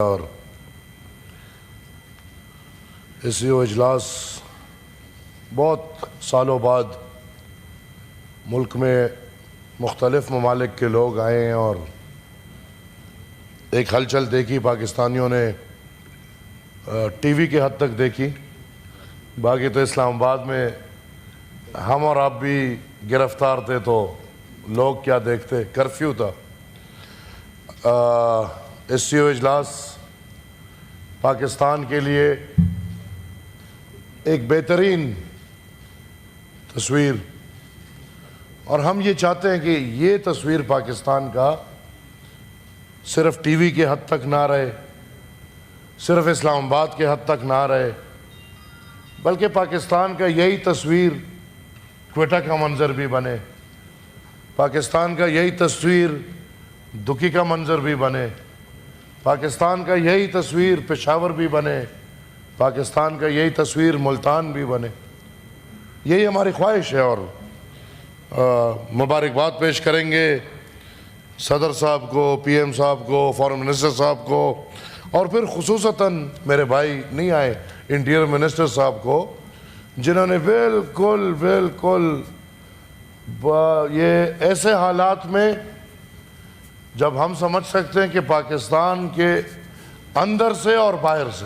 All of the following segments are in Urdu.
اور SCO اجلاس بہت سالوں بعد ملک میں مختلف ممالک کے لوگ آئے ہیں اور ایک ہلچل دیکھی پاکستانیوں نے ٹی وی کے حد تک دیکھی. باقی تو اسلام آباد میں ہم اور آپ بھی گرفتار تھے تو لوگ کیا دیکھتے. کرفیو تھا. SCO اجلاس پاکستان کے لیے ایک بہترین تصویر، اور ہم یہ چاہتے ہیں کہ یہ تصویر پاکستان کا صرف ٹی وی کے حد تک نہ رہے، صرف اسلام آباد کے حد تک نہ رہے، بلکہ پاکستان کا یہی تصویر کوئٹہ کا منظر بھی بنے، پاکستان کا یہی تصویر دکی کا منظر بھی بنے، پاکستان کا یہی تصویر پشاور بھی بنے، پاکستان کا یہی تصویر ملتان بھی بنے. یہی ہماری خواہش ہے. اور مبارکباد پیش کریں گے صدر صاحب کو، PM صاحب کو، فارن منسٹر صاحب کو، اور پھر خصوصاً میرے بھائی نہیں آئے انٹیریئر منسٹر صاحب کو، جنہوں نے بالکل یہ ایسے حالات میں جب ہم سمجھ سکتے ہیں کہ پاکستان کے اندر سے اور باہر سے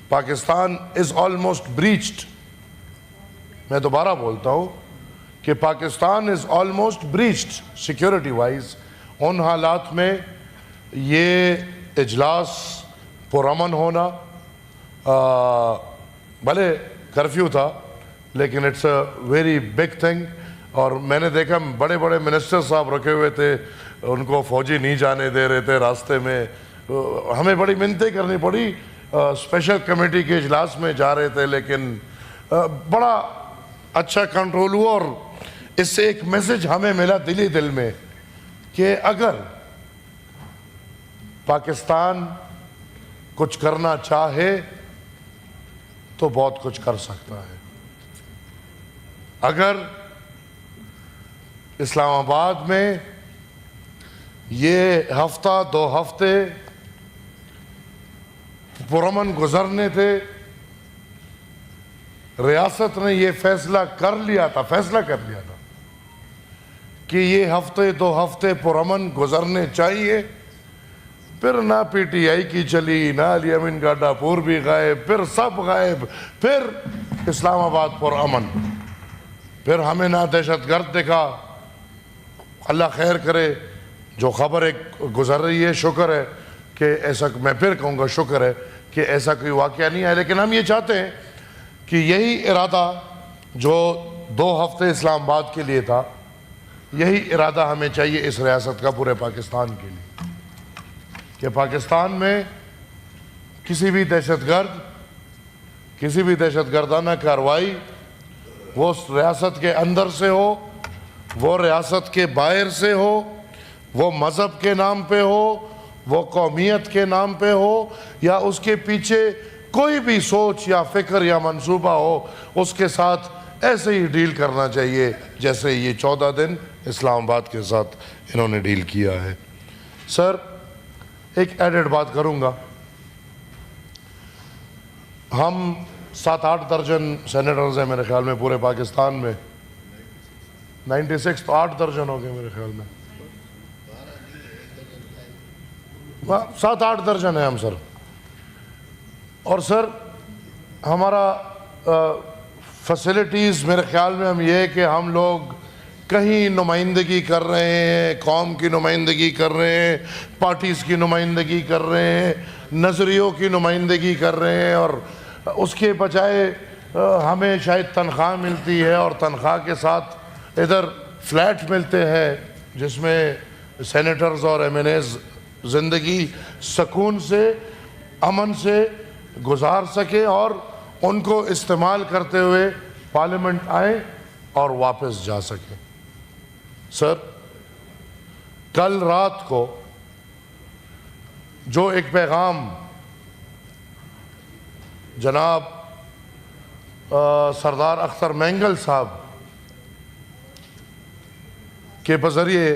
پاکستان از آلموسٹ بریچڈ. میں دوبارہ بولتا ہوں کہ Pakistan is almost breached security wise. ان حالات میں یہ اجلاس پرامن ہونا، بھلے کرفیو تھا لیکن it's a very big thing. اور میں نے دیکھا بڑے بڑے منسٹر صاحب رکھے ہوئے تھے، ان کو فوجی نہیں جانے دے رہے تھے راستے میں. ہمیں بڑی منتیں کرنی پڑی. اسپیشل کمیٹی کے اجلاس میں جا رہے تھے لیکن بڑا اچھا کنٹرول ہوا. اور اس سے ایک میسج ہمیں ملا دل میں کہ اگر پاکستان کچھ کرنا چاہے تو بہت کچھ کر سکتا ہے. اگر اسلام آباد میں یہ ہفتہ دو ہفتے پرامن گزرنے تھے، ریاست نے یہ فیصلہ کر لیا تھا کہ یہ ہفتے دو ہفتے پرامن گزرنے چاہیے، پھر نہ PTI کی چلی، نہ علی امین گاڈا پور بھی غائب، پھر سب غائب، پھر اسلام آباد پرامن، پھر ہمیں نہ دہشت گرد دکھا. اللہ خیر کرے. جو خبر ایک گزر رہی ہے، شکر ہے کہ ایسا، میں پھر کہوں گا شکر ہے کہ ایسا کوئی واقعہ نہیں ہے. لیکن ہم یہ چاہتے ہیں کہ یہی ارادہ جو 2 ہفتے اسلام آباد کے لیے تھا، یہی ارادہ ہمیں چاہیے اس ریاست کا پورے پاکستان کے لیے، کہ پاکستان میں کسی بھی دہشت گردانہ کارروائی وہ ریاست کے اندر سے ہو، وہ ریاست کے باہر سے ہو، وہ مذہب کے نام پہ ہو، وہ قومیت کے نام پہ ہو، یا اس کے پیچھے کوئی بھی سوچ یا فکر یا منصوبہ ہو، اس کے ساتھ ایسے ہی ڈیل کرنا چاہیے جیسے یہ 14 دن اسلام آباد کے ساتھ انہوں نے ڈیل کیا ہے. سر ایک ایڈڈ بات کروں گا. ہم 7-8 درجن سینیٹرز ہیں میرے خیال میں پورے پاکستان میں. 96 تو 8 درجن ہو گئے میرے خیال میں. 7-8 درجن ہیں ہم سر. اور سر ہمارا فیسلٹیز میرے خیال میں ہم یہ کہ ہم لوگ کہیں نمائندگی کر رہے ہیں، قوم کی نمائندگی کر رہے ہیں، پارٹیز کی نمائندگی کر رہے ہیں، نظریوں کی نمائندگی کر رہے ہیں، اور اس کے بجائے ہمیں شاید تنخواہ ملتی ہے اور تنخواہ کے ساتھ ادھر فلیٹ ملتے ہیں جس میں سینیٹرز اور MNAs زندگی سکون سے، امن سے گزار سکیں اور ان کو استعمال کرتے ہوئے پارلیمنٹ آئیں اور واپس جا سکیں. سر کل رات کو جو ایک پیغام جناب سردار اختر مینگل صاحب کے بذریعے